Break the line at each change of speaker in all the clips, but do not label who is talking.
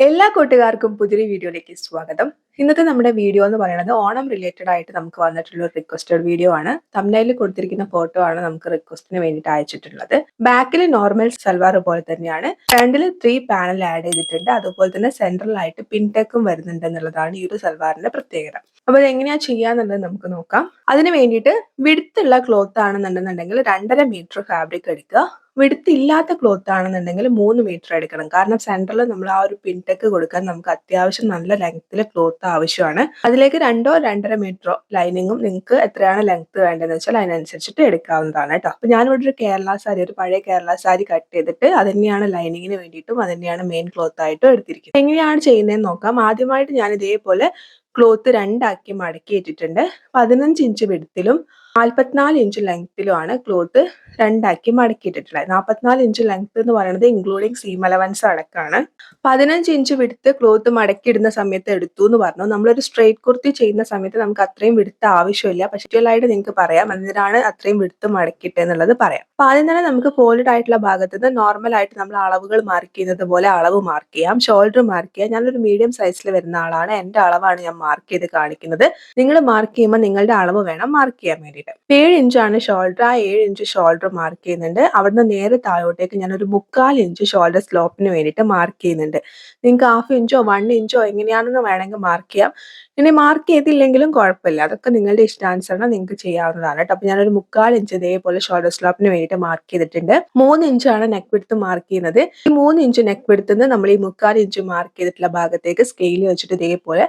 എല്ലാ കൂട്ടുകാർക്കും പുതിയൊരു വീഡിയോയിലേക്ക് സ്വാഗതം. ഇന്നത്തെ നമ്മുടെ വീഡിയോ എന്ന് പറയുന്നത് ഓണം റിലേറ്റഡ് ആയിട്ട് നമുക്ക് വന്നിട്ടുള്ള ഒരു റിക്വസ്റ്റഡ് വീഡിയോ ആണ്. തംബ്നെയിലിൽ കൊടുത്തിരിക്കുന്ന ഫോട്ടോ ആണ് നമുക്ക് റിക്വസ്റ്റിന് വേണ്ടിയിട്ട് അയച്ചിട്ടുള്ളത്. ബാക്കിൽ നോർമൽ സൽവാർ പോലെ തന്നെയാണ്. ഫ്രണ്ടിൽ 3 പാനൽ ആഡ് ചെയ്തിട്ടുണ്ട്. അതുപോലെ തന്നെ സെൻട്രലായിട്ട് പിൻടെക്കും വരുന്നുണ്ട് എന്നുള്ളതാണ് ഈ ഒരു സൽവാറിന്റെ പ്രത്യേകത. അപ്പോൾ ഇത് എങ്ങനെയാ ചെയ്യാന്നുള്ളത് നമുക്ക് നോക്കാം. അതിന് വേണ്ടിയിട്ട് വിഡ്ത്തുള്ള ക്ലോത്ത് ആണെന്നുണ്ടെന്നുണ്ടെങ്കിൽ 2.5 മീറ്റർ ഫാബ്രിക് എടുക്കുക. വിഡ്ത്ത് ഇല്ലാത്ത ക്ലോത്ത് ആണെന്നുണ്ടെങ്കിൽ 3 മീറ്റർ എടുക്കണം. കാരണം സെൻട്രലിൽ നമ്മൾ ആ ഒരു പിൻടെക്ക് കൊടുക്കാൻ നമുക്ക് അത്യാവശ്യം നല്ല ലെങ്ത്തിൽ ക്ലോത്ത് ആവശ്യമാണ്. അതിലേക്ക് 2-2.5 മീറ്ററോ ലൈനിങ്ങും നിങ്ങൾക്ക് എത്രയാണ് ലെങ്ത് വേണ്ടതെന്ന് വെച്ചാൽ അതിനനുസരിച്ചിട്ട് എടുക്കാവുന്നതാണ് കേട്ടോ. അപ്പോൾ ഞാനിവിടെ ഒരു കേരള സാരി, ഒരു പഴയ കേരള സാരി കട്ട് ചെയ്തിട്ട് അത് തന്നെയാണ് ലൈനിങ്ങിന് വേണ്ടിയിട്ടും അത് തന്നെയാണ് മെയിൻ ക്ലോത്ത് ആയിട്ടും എടുത്തിരിക്കുന്നത്. എങ്ങനെയാണ് ചെയ്യുന്നതെന്ന് നോക്കാം. ആദ്യമായിട്ട് ഞാൻ ഇതേപോലെ ക്ലോത്ത് രണ്ടാക്കി മടക്കി ഇട്ടിട്ടുണ്ട്. 15 ഇഞ്ച് വിഡ്ത്തിലും 44 ഇഞ്ച് ലെങ്ത്തിലുമാണ് ക്ലോത്ത് രണ്ടാക്കി മടക്കിയിട്ടിട്ടുള്ളത്. 44 ഇഞ്ച് ലെങ്ത് എന്ന് പറയുന്നത് ഇൻക്ലൂഡിങ് സീം അലവൻസ് അടക്കമാണ്. 15 ഇഞ്ച് വിഡ്ത്ത് ക്ലോത്ത് മടക്കിയിടുന്ന സമയത്ത് എടുത്തു എന്ന് പറഞ്ഞു. നമ്മളൊരു സ്ട്രെയിറ്റ് കുർത്തി ചെയ്യുന്ന സമയത്ത് നമുക്ക് അത്രയും വിഡ്ത്ത് ആവശ്യമില്ല. പക്ഷേ ഡീറ്റെയിലായിട്ട് നിങ്ങൾക്ക് പറയാം എന്തിനാണ് അത്രയും വിഡ്ത്ത് മടക്കിയിട്ടെന്നുള്ളത് പറയാം. അപ്പോൾ ആദ്യം തന്നെ നമുക്ക് ഫോൾഡ് ആയിട്ടുള്ള ഭാഗത്ത് നിന്ന് നോർമൽ ആയിട്ട് നമ്മൾ അളവുകൾ മാർക്ക് ചെയ്യുന്നത് പോലെ അളവ് മാർക്ക് ചെയ്യാം. ഷോൾഡർ മാർക്ക് ചെയ്യാം. ഞാനൊരു മീഡിയം സൈസിൽ വരുന്ന ആളാണ്. എൻ്റെ അളവാണ് ഞാൻ മാർക്ക് ചെയ്ത് കാണിക്കുന്നത്. നിങ്ങൾ മാർക്ക് ചെയ്യുമ്പോൾ നിങ്ങളുടെ അളവ് വേണം മാർക്ക് ചെയ്യാൻ വേണ്ടിയിട്ട്. 7 ഇഞ്ചാണ് ഷോൾഡർ. ആ 7 ഇഞ്ച് ഷോൾഡർ മാർക്ക് ചെയ്യുന്നുണ്ട്. അവിടുന്ന് നേരെ താഴോട്ടേക്ക് ഞാനൊരു 3/4 ഇഞ്ച് ഷോൾഡർ സ്ലോപ്പിന് വേണ്ടിയിട്ട് മാർക്ക് ചെയ്യുന്നുണ്ട്. നിങ്ങൾക്ക് 1/2 ഇഞ്ചോ 1 ഇഞ്ചോ എങ്ങനെയാണെന്ന് വേണമെങ്കിൽ മാർക്ക് ചെയ്യാം. ഇനി മാർക്ക് ചെയ്തില്ലെങ്കിലും കുഴപ്പമില്ല. അതൊക്കെ നിങ്ങളുടെ ഇഷ്ടാനുസരണം നിങ്ങൾക്ക് ചെയ്യാവുന്നതാണ് കേട്ടോ. അപ്പോൾ ഞാനൊരു 3/4 ഇഞ്ച് ഇതേപോലെ ഷോൾഡർ സ്ലോപ്പിന് വേണ്ടിയിട്ട് മാർക്ക് ചെയ്തിട്ടുണ്ട്. 3 ഇഞ്ചാണ് നെക്ക് വിഡ്ത്ത് മാർക്ക് ചെയ്യുന്നത്. ഈ 3 ഇഞ്ച് നെക്ക് വിഡ്ത്ത് നിന്ന് നമ്മൾ ഈ 3/4 ഇഞ്ച് മാർക്ക് ചെയ്തിട്ടുള്ള ഭാഗത്തേക്ക് സ്കെയിൽ വെച്ചിട്ട് ഇതേപോലെ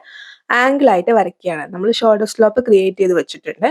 ആംഗിൾ ആയിട്ട് വരയ്ക്കുകയാണ്. നമ്മൾ ഷോൾഡർ സ്ലോപ്പ് ക്രിയേറ്റ് ചെയ്ത് വെച്ചിട്ടുണ്ട്.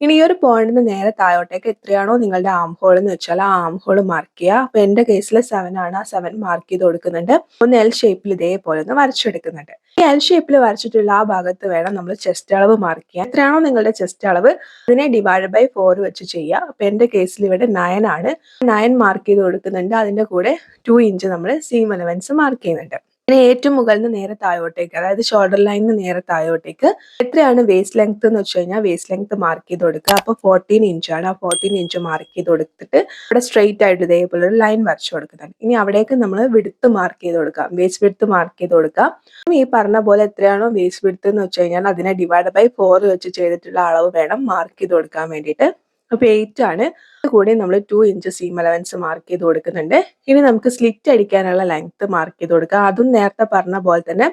ഇനി ഈ ഒരു പോയിന്റിൽ നിന്ന് നേരെ താഴോട്ടേക്ക് എത്രയാണോ നിങ്ങളുടെ ആം ഹോൾ എന്ന് വെച്ചാൽ ആ ആം ഹോൾ മാർക്ക് ചെയ്യുക. അപ്പോൾ എൻ്റെ കേസിൽ 7 ആണ്. ആ 7 മാർക്ക് ചെയ്ത് കൊടുക്കുന്നുണ്ട്. ഒന്ന് എൽ ഷേപ്പിൽ ഇതേപോലെ ഒന്ന് വരച്ചെടുക്കുന്നുണ്ട്. ഈ എൽ ഷേപ്പിൽ വരച്ചിട്ടുള്ള ആ ഭാഗത്ത് വേണം നമ്മൾ ചെസ്റ്റ് അളവ് മാർക്ക് ചെയ്യാൻ. എത്രയാണോ നിങ്ങളുടെ ചെസ്റ്റ് അളവ് അതിനെ /4 വെച്ച് ചെയ്യുക. അപ്പോൾ എൻ്റെ കേസിൽ ഇവിടെ 9 ആണ്. 9 മാർക്ക് ചെയ്ത് കൊടുക്കുന്നുണ്ട്. അതിൻ്റെ കൂടെ 2 ഇഞ്ച് നമ്മൾ സീം അലവൻസ് മാർക്ക് ചെയ്യുന്നുണ്ട്. ഇനി ഏറ്റവും മുകളിൽ നിന്ന് നേരെ താഴോട്ടേക്ക്, അതായത് ഷോൾഡർ ലൈനിന് നേരെ താഴോട്ടേക്ക് എത്രയാണ് വേസ്റ്റ് ലെങ്ത് എന്ന് വെച്ച് കഴിഞ്ഞാൽ വേസ്റ്റ് ലെങ്ത് മാർക്ക് ചെയ്ത് കൊടുക്കുക. അപ്പോൾ 14 ഇഞ്ചാണ്. ആ 14 ഇഞ്ച് മാർക്ക് ചെയ്ത് കൊടുത്തിട്ട് ഇവിടെ സ്ട്രെയിറ്റ് ആയിട്ട് ഇതേപോലെ ഒരു ലൈൻ വരച്ചു കൊടുക്കുന്നുണ്ട്. ഇനി അവിടേക്ക് നമ്മൾ വിഡ്ത്ത് മാർക്ക് ചെയ്ത് കൊടുക്കാം. വേസ്റ്റ് വിഡ്ത്ത് മാർക്ക് ചെയ്ത് കൊടുക്കാം. ഈ പറഞ്ഞ പോലെ എത്രയാണോ വേസ്റ്റ് വിഡ്ത്ത് എന്ന് വെച്ച് കഴിഞ്ഞാൽ അതിനെ /4 വെച്ച് ചെയ്തിട്ടുള്ള അളവ് വേണം മാർക്ക് ചെയ്ത് കൊടുക്കാൻ വേണ്ടിയിട്ട്. അപ്പോൾ 8 ആണ്. കൂടെ നമ്മൾ 2 ഇഞ്ച് സീം അലവൻസ് മാർക്ക് ചെയ്ത് കൊടുക്കുന്നുണ്ട്. ഇനി നമുക്ക് സ്ലിറ്റ് അടിക്കാനുള്ള ലെങ്ത് മാർക്ക് ചെയ്ത് കൊടുക്കുക. അതും നേരത്തെ പറഞ്ഞ പോലെ തന്നെ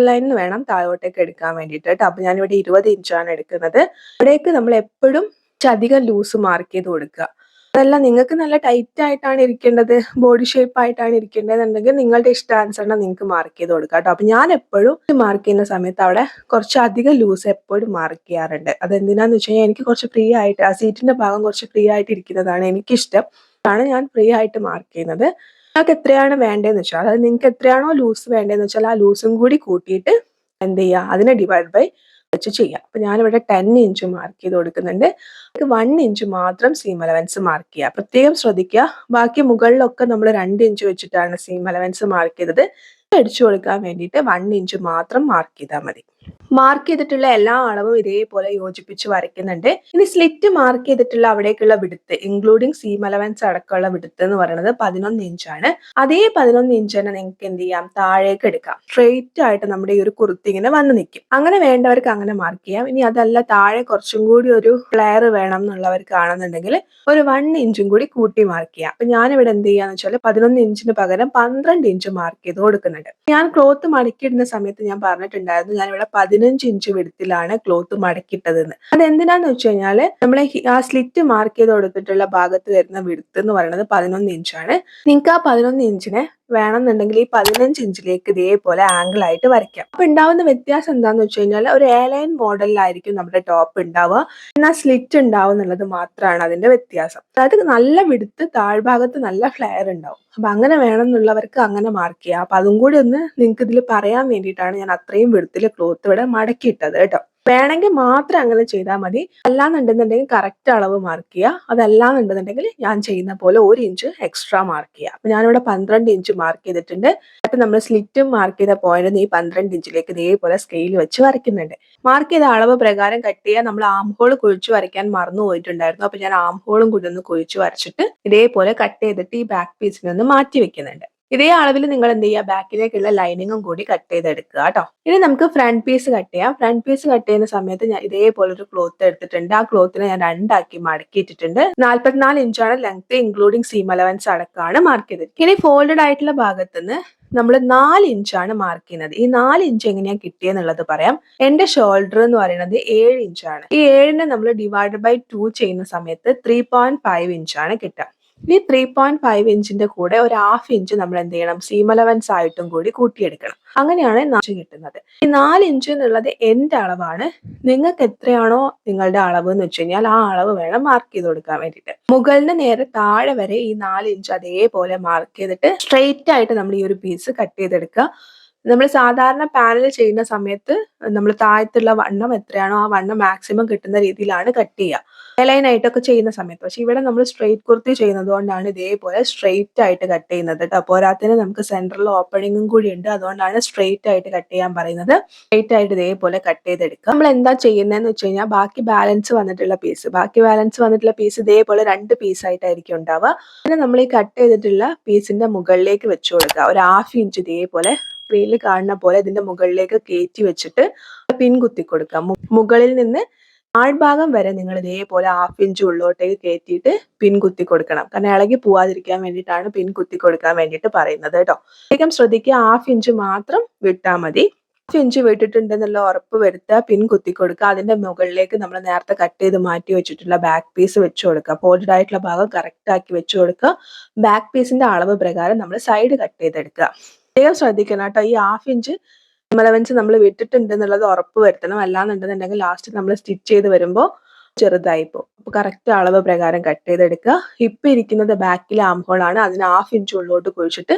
ലൈനിന് വേണം താഴോട്ടേക്ക് എടുക്കാൻ വേണ്ടിയിട്ട് കേട്ടോ. അപ്പോൾ ഞാനിവിടെ 20 ഇഞ്ചാണ് എടുക്കുന്നത്. അവിടേക്ക് നമ്മൾ എപ്പോഴും അധികം ലൂസ് മാർക്ക് ചെയ്ത് കൊടുക്കുക. അതല്ല നിങ്ങൾക്ക് നല്ല ടൈറ്റ് ആയിട്ടാണ് ഇരിക്കേണ്ടത്, ബോഡി ഷേപ്പ് ആയിട്ടാണ് ഇരിക്കേണ്ടതെന്നുണ്ടെങ്കിൽ നിങ്ങളുടെ ഇഷ്ടാനുസരണം നിങ്ങൾക്ക് മാർക്ക് ചെയ്ത് കൊടുക്കാം കേട്ടോ. അപ്പോൾ ഞാൻ എപ്പോഴും മാർക്ക് ചെയ്യുന്ന സമയത്ത് അവിടെ കുറച്ച് അധികം ലൂസ് എപ്പോഴും മാർക്ക് ചെയ്യാറുണ്ട്. അതെന്തിനാന്ന് വെച്ച് കഴിഞ്ഞാൽ എനിക്ക് കുറച്ച് ഫ്രീ ആയിട്ട് ആ സീറ്റിന്റെ ഭാഗം കുറച്ച് ഫ്രീ ആയിട്ട് ഇരിക്കുന്നതാണ് എനിക്കിഷ്ടം. ആണ് ഞാൻ ഫ്രീ ആയിട്ട് മാർക്ക് ചെയ്യുന്നത്. നിങ്ങൾക്ക് എത്രയാണ് വേണ്ടതെന്ന് വെച്ചാൽ, അതായത് നിങ്ങൾക്ക് എത്രയാണോ ലൂസ് വേണ്ടതെന്ന് വെച്ചാൽ ആ ലൂസും കൂടി കൂട്ടിയിട്ട് എന്ത് ചെയ്യുക, അതിനെ /4 വെച്ച് ചെയ്യാം. അപ്പോൾ ഞാനിവിടെ 10 ഇഞ്ച് മാർക്ക് ചെയ്ത് കൊടുക്കുന്നുണ്ട്. 1 ഇഞ്ച് മാത്രം സീം അലവൻസ് മാർക്ക് ചെയ്യുക. പ്രത്യേകം ശ്രദ്ധിക്കുക. ബാക്കി മുകളിലൊക്കെ നമ്മൾ 2 ഇഞ്ച് വെച്ചിട്ടാണ് സീം അലവൻസ് മാർക്ക് ചെയ്തത്. അടിച്ചു കൊടുക്കാൻ വേണ്ടിയിട്ട് 1 ഇഞ്ച് മാത്രം മാർക്ക് ചെയ്താൽ മതി. മാർക്ക് ചെയ്തിട്ടുള്ള എല്ലാ അളവും ഇതേപോലെ യോജിപ്പിച്ച് വരയ്ക്കുന്നുണ്ട്. ഇനി സ്ലിറ്റ് മാർക്ക് ചെയ്തിട്ടുള്ള അവിടേക്കുള്ള വിഡ്ത്ത് ഇൻക്ലൂഡിങ് സീം അലവൻസ് അടക്കമുള്ള വിഡ്ത്ത് എന്ന് പറയുന്നത് 11 ഇഞ്ചാണ്. അതേ 11 ഇഞ്ച് തന്നെ നിങ്ങൾക്ക് എന്ത് ചെയ്യാം, താഴേക്ക് എടുക്കാം. സ്ട്രെയിറ്റ് ആയിട്ട് നമ്മുടെ ഈ ഒരു കുർത്തി ഇങ്ങനെ വന്ന് നിൽക്കും. അങ്ങനെ വേണ്ടവർക്ക് അങ്ങനെ മാർക്ക് ചെയ്യാം. ഇനി അതല്ല താഴെ കുറച്ചും കൂടി ഒരു ഫ്ലെയർ വേണം എന്നുള്ളവർക്കാണെന്നുണ്ടെങ്കിൽ ഒരു 1 ഇഞ്ചും കൂടി കൂട്ടി മാർക്ക് ചെയ്യാം. അപ്പൊ ഞാനിവിടെ എന്ത് ചെയ്യാന്ന് വെച്ചാൽ 11 ഇഞ്ചിന് പകരം 12 ഇഞ്ച് മാർക്ക് ചെയ്ത് കൊടുക്കുന്നുണ്ട്. ഞാൻ ക്ലോത്ത് മടക്കിയിടുന്ന സമയത്ത് ഞാൻ പറഞ്ഞിട്ടുണ്ടായിരുന്നു ഞാനിവിടെ 15 ഇഞ്ച് വിഡ്ത്തിലാണ് ക്ലോത്ത് മടക്കിയിട്ടതെന്ന്. അതെന്തിനാന്ന് വെച്ച് കഴിഞ്ഞാൽ നമ്മളെ ആ സ്ലിറ്റ് മാർക്ക് ചെയ്ത് കൊടുത്തിട്ടുള്ള ഭാഗത്ത് വരുന്ന വിഡ്ത്ത് എന്ന് പറയുന്നത് 11 ഇഞ്ചാണ്. നിങ്ങൾക്ക് ആ 11 ഇഞ്ചിനെ വേണമെന്നുണ്ടെങ്കിൽ ഈ 15 ഇഞ്ചിലേക്ക് ഇതേപോലെ ആംഗിൾ ആയിട്ട് വരയ്ക്കാം. അപ്പൊ ഉണ്ടാവുന്ന വ്യത്യാസം എന്താന്ന് വെച്ച് കഴിഞ്ഞാൽ ഒരു എയർലൈൻ മോഡലിലായിരിക്കും നമ്മുടെ ടോപ്പ് ഉണ്ടാവുക, എന്നാൽ സ്ലിറ്റ് ഉണ്ടാവും എന്നുള്ളത് മാത്രമാണ് അതിന്റെ വ്യത്യാസം. അതായത് നല്ല വിഡ്ത്ത്, താഴ്ഭാഗത്ത് നല്ല ഫ്ലെയർ ഉണ്ടാവും. അപ്പൊ അങ്ങനെ വേണമെന്നുള്ളവർക്ക് അങ്ങനെ മാർക്ക് ചെയ്യാം. അപ്പൊ അതും കൂടി ഒന്ന് നിങ്ങൾക്ക് ഇതിൽ പറയാൻ വേണ്ടിയിട്ടാണ് ഞാൻ അത്രയും വിഡ്ത്തിൽ ക്ലോത്ത് ഇവിടെ മടക്കിയിട്ടത് കേട്ടോ. വേണമെങ്കിൽ മാത്രം അങ്ങനെ ചെയ്താൽ മതി. അല്ലാന്നുണ്ടെന്നുണ്ടെങ്കിൽ കറക്റ്റ് അളവ് മാർക്ക് ചെയ്യുക. അതല്ലാന്നുണ്ടെന്നുണ്ടെങ്കിൽ ഞാൻ ചെയ്യുന്ന പോലെ 1 ഇഞ്ച് എക്സ്ട്രാ മാർക്ക് ചെയ്യുക. അപ്പൊ ഞാനിവിടെ 12 ഇഞ്ച് മാർക്ക് ചെയ്തിട്ടുണ്ട്. എന്നിട്ട് നമ്മൾ സ്ലിറ്റും മാർക്ക് ചെയ്ത പോയിന്റ് ഈ 12 ഇഞ്ചിലേക്ക് ഇതേപോലെ സ്കെയിൽ വെച്ച് വരയ്ക്കുന്നുണ്ട്. മാർക്ക് ചെയ്ത അളവ് പ്രകാരം കട്ട് ചെയ്യാൻ നമ്മൾ ആം ഹോൾ കുഴിച്ച് വരയ്ക്കാൻ മറന്നു പോയിട്ടുണ്ടായിരുന്നു. അപ്പൊ ഞാൻ ആം ഹോളും കൂടി ഒന്ന് കുഴിച്ച് വരച്ചിട്ട് ഇതേപോലെ കട്ട് ചെയ്തിട്ട് ഈ ബാക്ക് പീസിനെ ഒന്ന് മാറ്റി വെക്കുന്നുണ്ട്. ഇതേ അളവിൽ നിങ്ങൾ എന്ത് ചെയ്യുക, ബാക്കിലേക്കുള്ള ലൈനിങ്ങും കൂടി കട്ട് ചെയ്തെടുക്കുക കേട്ടോ. ഇനി നമുക്ക് ഫ്രണ്ട് പീസ് കട്ട് ചെയ്യാം. ഫ്രണ്ട് പീസ് കട്ട് ചെയ്യുന്ന സമയത്ത് ഞാൻ ഇതേപോലെ ഒരു ക്ലോത്ത് എടുത്തിട്ടുണ്ട്. ആ ക്ലോത്തിനെ ഞാൻ രണ്ടാക്കി മടക്കിയിട്ടിട്ടുണ്ട്. 44 ഇഞ്ചാണ് ലെങ്ത്, ഇൻക്ലൂഡിങ് സീം അലവൻസ് അടക്കമാണ് മാർക്ക് ചെയ്തത്. ഇനി ഫോൾഡഡ് ആയിട്ടുള്ള ഭാഗത്തുനിന്ന് നമ്മൾ 4 ഇഞ്ചാണ് മാർക്ക് ചെയ്യുന്നത്. ഈ 4 ഇഞ്ച് എങ്ങനെയാ കിട്ടിയെന്നുള്ളത് പറയാം. എന്റെ ഷോൾഡർ എന്ന് പറയുന്നത് 7 ഇഞ്ചാണ്. ഈ 7നെ നമ്മൾ ഡിവൈഡ് ബൈ 2 ചെയ്യുന്ന സമയത്ത് 3.5 ഇഞ്ചാണ് കിട്ടുക. ഈ 3.5 ഇഞ്ചിന്റെ കൂടെ ഒരു ഹാഫ് ഇഞ്ച് നമ്മൾ എന്ത് ചെയ്യണം, സീം അലവൻസ് ആയിട്ടും കൂടി കൂട്ടിയെടുക്കണം. അങ്ങനെയാണ് 4 ഇഞ്ച് കിട്ടുന്നത്. ഈ 4 ഇഞ്ച് എന്നുള്ളത് എന്റെ അളവാണ്. നിങ്ങൾക്ക് എത്രയാണോ നിങ്ങളുടെ അളവ് എന്ന് വെച്ച് കഴിഞ്ഞാൽ ആ അളവ് വേണം മാർക്ക് ചെയ്ത് കൊടുക്കാൻ വേണ്ടിയിട്ട്. മുകളിന് നേരെ താഴെ വരെ ഈ 4 ഇഞ്ച് അതേപോലെ മാർക്ക് ചെയ്തിട്ട് സ്ട്രെയിറ്റ് ആയിട്ട് നമ്മൾ ഈ ഒരു പീസ് കട്ട് ചെയ്തെടുക്കുക. നമ്മൾ സാധാരണ പാനൽ ചെയ്യുന്ന സമയത്ത് നമ്മൾ താഴത്തുള്ള വണ്ണം എത്രയാണോ ആ വണ്ണം മാക്സിമം കിട്ടുന്ന രീതിയിലാണ് കട്ട് ചെയ്യുക, ലൈൻ ആയിട്ടൊക്കെ ചെയ്യുന്ന സമയത്ത്. പക്ഷെ ഇവിടെ നമ്മൾ സ്ട്രെയിറ്റ് കുർത്തി ചെയ്യുന്നത് കൊണ്ടാണ് ഇതേപോലെ സ്ട്രെയിറ്റ് ആയിട്ട് കട്ട് ചെയ്യുന്നത് കേട്ടോ. പോരാത്തിന് നമുക്ക് സെന്ററിൽ ഓപ്പണിങ്ങും കൂടി ഉണ്ട്, അതുകൊണ്ടാണ് സ്ട്രെയിറ്റ് ആയിട്ട് കട്ട് ചെയ്യാൻ പറയുന്നത്. സ്ട്രെയിറ്റ് ആയിട്ട് ഇതേപോലെ കട്ട് ചെയ്തെടുക്കുക. നമ്മൾ എന്താ ചെയ്യുന്നതെന്ന് വെച്ച് കഴിഞ്ഞാൽ ബാക്കി ബാലൻസ് വന്നിട്ടുള്ള പീസ് ഇതേപോലെ 2 പീസായിട്ടായിരിക്കും ഉണ്ടാവുക. പിന്നെ നമ്മൾ ഈ കട്ട് ചെയ്തിട്ടുള്ള പീസിന്റെ മുകളിലേക്ക് വെച്ചു കൊടുക്കുക. ഒരു ഹാഫ് ഇഞ്ച് ഇതേപോലെ സ്ക്രീനിൽ കാണുന്ന പോലെ ഇതിന്റെ മുകളിലേക്ക് കയറ്റി വെച്ചിട്ട് പിൻ കുത്തി കൊടുക്കുക. മുകളിൽ നിന്ന് താഴ്ഭാഗം വരെ നിങ്ങൾ ഇതേപോലെ ഹാഫ് ഇഞ്ച് ഉള്ളോട്ടേക്ക് കയറ്റിയിട്ട് പിൻ കുത്തി കൊടുക്കണം. കാരണം ഇളകി പോവാതിരിക്കാൻ വേണ്ടിയിട്ടാണ് പിൻ കുത്തി കൊടുക്കാൻ വേണ്ടിയിട്ട് പറയുന്നത് കേട്ടോ. അധികം ശ്രദ്ധിക്കുക, ഹാഫ് ഇഞ്ച് മാത്രം വിട്ടാൽ മതി. ഹാഫ് ഇഞ്ച് വിട്ടിട്ടുണ്ടെന്നുള്ള ഉറപ്പ് വരുത്തുക, പിൻ കുത്തി കൊടുക്കുക. അതിന്റെ മുകളിലേക്ക് നമ്മൾ നേരത്തെ കട്ട് ചെയ്ത് മാറ്റി വെച്ചിട്ടുള്ള ബാക്ക് പീസ് വെച്ച് കൊടുക്കുക. ഫോൾഡഡ് ആയിട്ടുള്ള ഭാഗം കറക്റ്റ് ആക്കി വെച്ച് കൊടുക്കുക. ബാക്ക് പീസിന്റെ അളവ് പ്രകാരം നമ്മൾ സൈഡ് കട്ട് ചെയ്തെടുക്കുക. പ്രത്യേകം ശ്രദ്ധിക്കണം കേട്ടോ, ഈ ഹാഫ് ഇഞ്ച് അലവൻസ് നമ്മൾ വിട്ടിട്ടുണ്ട് എന്നുള്ളത് ഉറപ്പ് വരുത്തണം. അല്ലാന്നുണ്ടെന്നുണ്ടെങ്കിൽ ലാസ്റ്റ് നമ്മൾ സ്റ്റിച്ച് ചെയ്ത് വരുമ്പോൾ ചെറുതായി പോകും. അപ്പൊ കറക്റ്റ് അളവ് പ്രകാരം കട്ട് ചെയ്തെടുക്കുക. ഇപ്പൊ ഇരിക്കുന്നത് ബാക്കിലെ ആം ഹോൾ ആണ്. അതിന് ഹാഫ് ഇഞ്ച് ഉള്ളോട്ട് കുഴിച്ചിട്ട്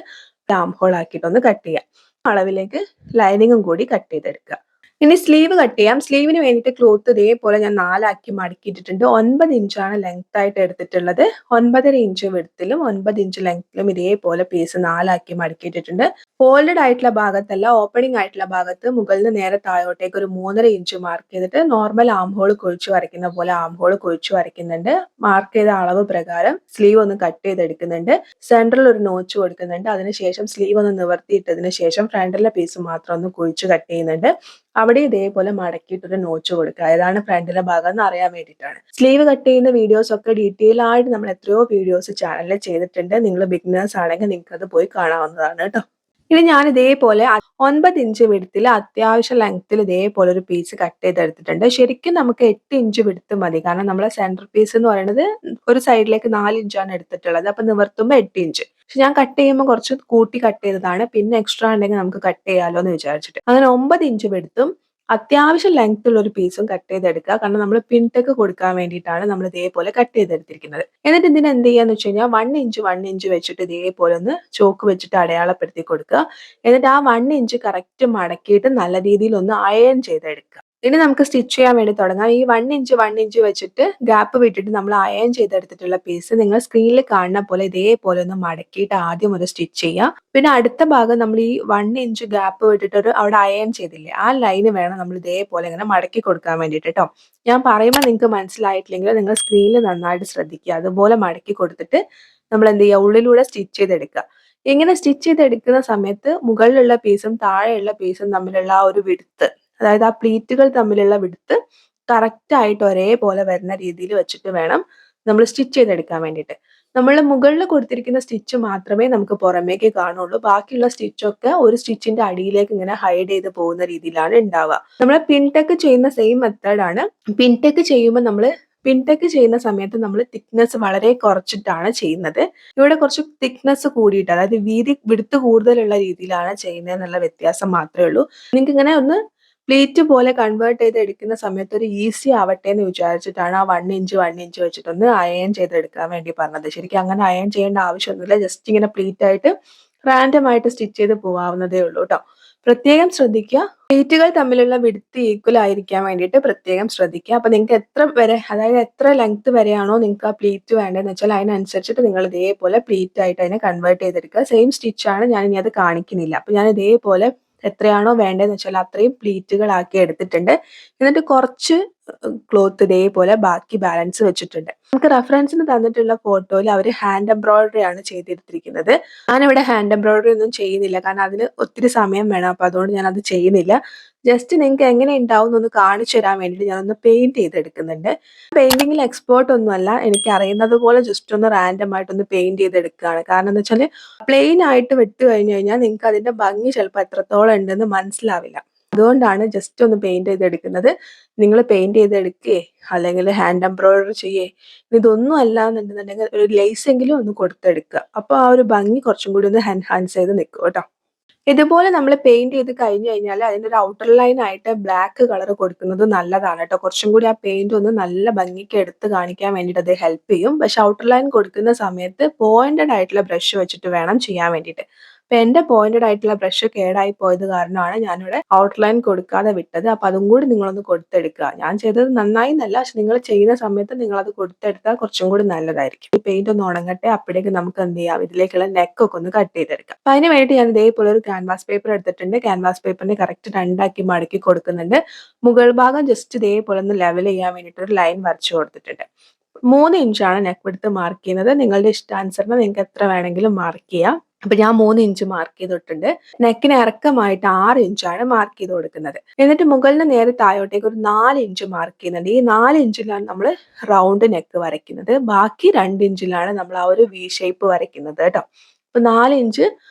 ആം ഹോൾ ആക്കിയിട്ടൊന്ന് കട്ട് ചെയ്യാം. അളവിലേക്ക് ലൈനിങ്ങും കൂടി കട്ട് ചെയ്തെടുക്കുക. ഇനി സ്ലീവ് കട്ട് ചെയ്യാം. സ്ലീവിന് വേണ്ടിയിട്ട് ക്ലോത്ത് ഇതേപോലെ ഞാൻ 4 ആക്കി മടക്കിയിട്ടിട്ടുണ്ട്. 9 ഇഞ്ചാണ് ലെങ്ത് ആയിട്ട് എടുത്തിട്ടുള്ളത്. 9.5 ഇഞ്ച് വിഡ്ത്തിലും 9 ഇഞ്ച് ലെങ്ത്തിലും ഇതേപോലെ പീസ് 4 ആക്കി മടക്കിയിട്ടിട്ടുണ്ട്. ഫോൾഡഡ് ആയിട്ടുള്ള ഭാഗത്തല്ല, ഓപ്പണിംഗ് ആയിട്ടുള്ള ഭാഗത്ത് മുകളിൽ നേരെ താഴോട്ടേക്ക് ഒരു 3.5 ഇഞ്ച് മാർക്ക് ചെയ്തിട്ട് നോർമൽ ആം ഹോൾ കുഴിച്ചു വരയ്ക്കുന്ന പോലെ ആം ഹോൾ കുഴിച്ചു വരയ്ക്കുന്നുണ്ട്. മാർക്ക് ചെയ്ത അളവ് പ്രകാരം സ്ലീവ് ഒന്ന് കട്ട് ചെയ്തെടുക്കുന്നുണ്ട്. സെൻട്രൽ ഒരു നോച്ച് കൊടുക്കുന്നുണ്ട്. അതിനുശേഷം സ്ലീവ് ഒന്ന് നിവർത്തിയിട്ടതിന് ശേഷം ഫ്രണ്ടിലെ പീസ് മാത്രം ഒന്ന് കുഴിച്ച് കട്ട് ചെയ്യുന്നുണ്ട്. അവിടെ ഇതേപോലെ മടക്കിയിട്ടൊരു നോച്ച് കൊടുക്കുക. ഏതാണ് ഫ്രണ്ടിലെ ഭാഗം എന്ന് അറിയാൻ വേണ്ടിയിട്ടാണ്. സ്ലീവ് കട്ട് ചെയ്യുന്ന വീഡിയോസ് ഒക്കെ ഡീറ്റെയിൽ ആയിട്ട് നമ്മൾ എത്രയോ വീഡിയോസ് ചാനലിൽ ചെയ്തിട്ടുണ്ട്. നിങ്ങൾ ബിഗിനേഴ്സ് ആണെങ്കിൽ നിങ്ങൾക്ക് അത് പോയി കാണാവുന്നതാണ് കേട്ടോ. ഇനി ഞാൻ ഇതേപോലെ 9 ഇഞ്ച് വിഡ്ത്തിൽ അത്യാവശ്യം ലെങ്ത്തിൽ ഇതേപോലെ ഒരു പീസ് കട്ട് ചെയ്തെടുത്തിട്ടുണ്ട്. ശരിക്കും നമുക്ക് 8 ഇഞ്ച് വിഡ്ത്ത് മതി. കാരണം നമ്മളെ സെന്റർ പീസ് എന്ന് പറയുന്നത് ഒരു സൈഡിലേക്ക് 4 ഇഞ്ചാണ് എടുത്തിട്ടുള്ളത്. അപ്പൊ നിവർത്തുമ്പോൾ 8 ഇഞ്ച്. പക്ഷെ ഞാൻ കട്ട് ചെയ്യുമ്പോൾ കുറച്ച് കൂട്ടി കട്ട് ചെയ്തതാണ്. പിന്നെ എക്സ്ട്രാ ഉണ്ടെങ്കിൽ നമുക്ക് കട്ട് ചെയ്യാലോ എന്ന് വിചാരിച്ചിട്ട് അങ്ങനെ 9 ഇഞ്ച് വിഡ്ത്തും അത്യാവശ്യം ലെങ്ത് ഉള്ള ഒരു പീസും കട്ട് ചെയ്തെടുക്കുക. കാരണം നമ്മൾ പിൻടെക്ക് കൊടുക്കാൻ വേണ്ടിയിട്ടാണ് നമ്മൾ ഇതേപോലെ കട്ട് ചെയ്തെടുത്തിരിക്കുന്നത്. എന്നിട്ട് ഇതിന് എന്ത് ചെയ്യാന്ന് വെച്ച് കഴിഞ്ഞാൽ 1 ഇഞ്ച് വെച്ചിട്ട് ഇതേപോലെ ഒന്ന് ചോക്ക് വെച്ചിട്ട് അടയാളപ്പെടുത്തി കൊടുക്കുക. എന്നിട്ട് ആ 1 ഇഞ്ച് കറക്റ്റ് മടക്കിയിട്ട് നല്ല രീതിയിൽ ഒന്ന് അയൺ ചെയ്തെടുക്കുക. ഇനി നമുക്ക് സ്റ്റിച്ച് ചെയ്യാൻ വേണ്ടി തുടങ്ങാം. ഈ 1 ഇഞ്ച് വെച്ചിട്ട് ഗ്യാപ്പ് വിട്ടിട്ട് നമ്മൾ അയൺ ചെയ്തെടുത്തിട്ടുള്ള പീസ് നിങ്ങൾ സ്ക്രീനിൽ കാണുന്ന പോലെ ഇതേപോലെ ഒന്ന് മടക്കിയിട്ട് ആദ്യം ഒരു സ്റ്റിച്ച് ചെയ്യുക. പിന്നെ അടുത്ത ഭാഗം നമ്മൾ ഈ 1 ഇഞ്ച് ഗ്യാപ്പ് വിട്ടിട്ട് അവിടെ അയൺ ചെയ്തില്ലേ, ആ ലൈന് വേണം നമ്മൾ ഇതേപോലെ ഇങ്ങനെ മടക്കി കൊടുക്കാൻ വേണ്ടിയിട്ട് കേട്ടോ. ഞാൻ പറയുമ്പോൾ നിങ്ങൾക്ക് മനസ്സിലായിട്ടില്ലെങ്കിൽ നിങ്ങൾ സ്ക്രീനിൽ നന്നായിട്ട് ശ്രദ്ധിക്കുക. അതുപോലെ മടക്കി കൊടുത്തിട്ട് നമ്മൾ എന്ത് ചെയ്യുക, ഉള്ളിലൂടെ സ്റ്റിച്ച് ചെയ്തെടുക്കുക. ഇങ്ങനെ സ്റ്റിച്ച് ചെയ്തെടുക്കുന്ന സമയത്ത് മുകളിലുള്ള പീസും താഴെയുള്ള പീസും തമ്മിലുള്ള ആ ഒരു വിഡ്ത്ത്, അതായത് ആ പ്ലീറ്റുകൾ തമ്മിലുള്ള വിഡ്ത്ത് കറക്റ്റ് ആയിട്ട് ഒരേപോലെ വരുന്ന രീതിയിൽ വെച്ചിട്ട് വേണം നമ്മൾ സ്റ്റിച്ച് ചെയ്തെടുക്കാൻ വേണ്ടിയിട്ട്. നമ്മൾ മുകളിൽ കൊടുത്തിരിക്കുന്ന സ്റ്റിച്ച് മാത്രമേ നമുക്ക് പുറമേക്ക് കാണുള്ളൂ. ബാക്കിയുള്ള സ്റ്റിച്ചൊക്കെ ഒരു സ്റ്റിച്ചിന്റെ അടിയിലേക്ക് ഇങ്ങനെ ഹൈഡ് ചെയ്ത് പോകുന്ന രീതിയിലാണ് ഉണ്ടാവുക. നമ്മൾ പിൻടെക്ക് ചെയ്യുന്ന സെയിം മെത്തേഡാണ്. പിൻടെക്ക് ചെയ്യുന്ന സമയത്ത് നമ്മൾ തിക്നെസ് വളരെ കുറച്ചിട്ടാണ് ചെയ്യുന്നത്. ഇവിടെ കുറച്ച് തിക്നെസ് കൂടിയിട്ട്, അതായത് വീതി വിടുത്ത് കൂടുതലുള്ള രീതിയിലാണ് ചെയ്യുന്നത് എന്നുള്ള വ്യത്യാസം മാത്രമേ ഉള്ളൂ. നിങ്ങൾക്ക് ഇങ്ങനെ ഒന്ന് പ്ലീറ്റ് പോലെ കൺവേർട്ട് ചെയ്ത് എടുക്കുന്ന സമയത്ത് ഒരു ഈസി ആവട്ടെ എന്ന് വിചാരിച്ചിട്ടാണ് ആ 1 ഇഞ്ച് വെച്ചിട്ടൊന്ന് അയൺ ചെയ്തെടുക്കാൻ വേണ്ടി പറഞ്ഞത്. ശരിക്കും അങ്ങനെ അയൺ ചെയ്യേണ്ട ആവശ്യമൊന്നുമില്ല. ജസ്റ്റ് ഇങ്ങനെ പ്ലീറ്റ് ആയിട്ട് റാൻഡം ആയിട്ട് സ്റ്റിച്ച് ചെയ്ത് പോവാവുന്നതേ ഉള്ളൂ കേട്ടോ. പ്രത്യേകം ശ്രദ്ധിക്കുക, പ്ലീറ്റുകൾ തമ്മിലുള്ള വിഡ്ത്ത് ഈക്വൽ ആയിരിക്കാൻ വേണ്ടിയിട്ട് പ്രത്യേകം ശ്രദ്ധിക്കുക. അപ്പൊ നിങ്ങൾക്ക് എത്ര വരെ, അതായത് എത്ര ലെങ്ത് വരെയാണോ നിങ്ങൾക്ക് ആ പ്ലീറ്റ് വേണ്ടതെന്ന് വെച്ചാൽ അതിനനുസരിച്ചിട്ട് നിങ്ങൾ ഇതേപോലെ പ്ലീറ്റ് ആയിട്ട് അതിനെ കൺവേർട്ട് ചെയ്തെടുക്കുക. സെയിം സ്റ്റിച്ചാണ്, ഞാൻ ഇനി അത് കാണിക്കുന്നില്ല. അപ്പൊ ഞാൻ ഇതേപോലെ എത്രയാണോ വേണ്ടതെന്ന് വെച്ചാൽ അത്രയും പ്ലീറ്റുകളാക്കി എടുത്തിട്ടുണ്ട്. എന്നിട്ട് കുറച്ച് ക്ലോത്ത് ഇതേപോലെ ബാക്കി ബാലൻസ് വെച്ചിട്ടുണ്ട്. നമുക്ക് റെഫറൻസിന് തന്നിട്ടുള്ള ഫോട്ടോയിൽ അവർ ഹാൻഡ് എംബ്രോയിഡറി ആണ് ചെയ്തെടുത്തിരിക്കുന്നത്. ഞാനിവിടെ ഹാൻഡ് എംബ്രോയിഡറി ഒന്നും ചെയ്യുന്നില്ല, കാരണം അതിന് ഒത്തിരി സമയം വേണം. അപ്പോൾ അതുകൊണ്ട് ഞാനത് ചെയ്യുന്നില്ല. ജസ്റ്റ് നിങ്ങൾക്ക് എങ്ങനെ ഉണ്ടാവും എന്നൊന്ന് കാണിച്ചു തരാൻ വേണ്ടിയിട്ട് ഞാനൊന്ന് പെയിന്റ് ചെയ്തെടുക്കുന്നുണ്ട്. പെയിന്റിങ്ങിൽ എക്സ്പേർട്ട് ഒന്നുമല്ല, എനിക്ക് അറിയുന്നത് പോലെ ജസ്റ്റ് ഒന്ന് റാൻഡം ആയിട്ടൊന്ന് പെയിന്റ് ചെയ്തെടുക്കുകയാണ്. കാരണം എന്താ വെച്ചാൽ പ്ലെയിൻ ആയിട്ട് വിട്ട് കഴിഞ്ഞു കഴിഞ്ഞാൽ നിങ്ങൾക്ക് അതിന്റെ ഭംഗി ചിലപ്പോൾ എത്രത്തോളം ഉണ്ടെന്ന് മനസ്സിലാവില്ല. അതുകൊണ്ടാണ് ജസ്റ്റ് ഒന്ന് പെയിന്റ് ചെയ്തെടുക്കുന്നത്. നിങ്ങൾ പെയിന്റ് ചെയ്തെടുക്കുകയെ അല്ലെങ്കിൽ ഹാൻഡ് എംബ്രോയിഡറി ചെയ്യേ ഇതൊന്നും അല്ല എന്നുണ്ടെന്നുണ്ടെങ്കിൽ ഒരു ലേസ് എങ്കിലും ഒന്ന് കൊടുത്തെടുക്കുക. അപ്പോൾ ആ ഒരു ഭംഗി കുറച്ചും കൂടി ഒന്ന് എൻഹാൻസ് ചെയ്ത് നിൽക്കും കേട്ടോ. ഇതുപോലെ നമ്മൾ പെയിന്റ് ചെയ്ത് കഴിഞ്ഞു കഴിഞ്ഞാൽ അതിൻ്റെ ഒരു ഔട്ടർ ലൈൻ ആയിട്ട് ബ്ലാക്ക് കളർ കൊടുക്കുന്നത് നല്ലതാണ് കേട്ടോ. കുറച്ചും കൂടി ആ പെയിന്റ് ഒന്ന് നല്ല ഭംഗിക്ക് എടുത്ത് കാണിക്കാൻ വേണ്ടിയിട്ട് അത് ഹെൽപ്പ് ചെയ്യും. പക്ഷെ ഔട്ടർ ലൈൻ കൊടുക്കുന്ന സമയത്ത് പോയിന്റഡ് ആയിട്ടുള്ള ബ്രഷ് വെച്ചിട്ട് വേണം ചെയ്യാൻ വേണ്ടിയിട്ട്. അപ്പൊ എന്റെ പോയിന്റഡ് ആയിട്ടുള്ള ബ്രഷ് കേടായി പോയത് കാരണമാണ് ഞാനിവിടെ ഔട്ട്ലൈൻ കൊടുക്കാതെ വിട്ടത്. അപ്പൊ അതും കൂടി നിങ്ങളൊന്ന് കൊടുത്തെടുക്കുക. ഞാൻ ചെയ്തത് നന്നായി എന്നല്ല, പക്ഷെ നിങ്ങൾ ചെയ്യുന്ന സമയത്ത് നിങ്ങൾ അത് കൊടുത്തെടുത്താൽ കുറച്ചും കൂടി നല്ലതായിരിക്കും. ഈ പെയിന്റ് ഒന്ന് ഉണങ്ങട്ടെ, അപ്പോഴേക്ക് നമുക്ക് എന്ത് ചെയ്യാം, ഇതിലേക്കുള്ള നെക്കൊക്കെ ഒന്ന് കട്ട് ചെയ്തെടുക്കാം. അപ്പൊ അതിന് വേണ്ടി ഞാൻ ഇതേപോലെ ഒരു ക്യാൻവാസ് പേപ്പർ എടുത്തിട്ടുണ്ട്. ക്യാൻവാസ് പേപ്പറിനെ കറക്റ്റ് രണ്ടാക്കി മടക്കി കൊടുക്കുന്നുണ്ട്. മുകൾ ഭാഗം ജസ്റ്റ് ഇതേപോലെ ഒന്ന് ലെവൽ ചെയ്യാൻ വേണ്ടിയിട്ട് ഒരു ലൈൻ വരച്ചു കൊടുത്തിട്ടുണ്ട്. 3 ഇഞ്ചാണ് നെക്ക് വിഡ്ത്ത് മാർക്ക് ചെയ്യുന്നത്. നിങ്ങളുടെ ഇഷ്ടാനുസരണം നിങ്ങൾക്ക് എത്ര വേണമെങ്കിലും മാർക്ക് ചെയ്യാം. അപ്പൊ ഞാൻ 3 ഇഞ്ച് മാർക്ക് ചെയ്തിട്ടുണ്ട്. നെക്കിന് ഇറക്കമായിട്ട് 6 ഇഞ്ചാണ് മാർക്ക് ചെയ്ത് കൊടുക്കുന്നത്. എന്നിട്ട് മുകളിന് നേരെ താഴോട്ടേക്ക് ഒരു 4 ഇഞ്ച് മാർക്ക് ചെയ്യുന്നുണ്ട്. ഈ 4 ഇഞ്ചിലാണ് നമ്മൾ റൗണ്ട് നെക്ക് വരയ്ക്കുന്നത്. ബാക്കി 2 ഇഞ്ചിലാണ് നമ്മൾ ആ ഒരു വി ഷേപ്പ് വരയ്ക്കുന്നത് കേട്ടോ. അപ്പൊ 4 ഇഞ്ച്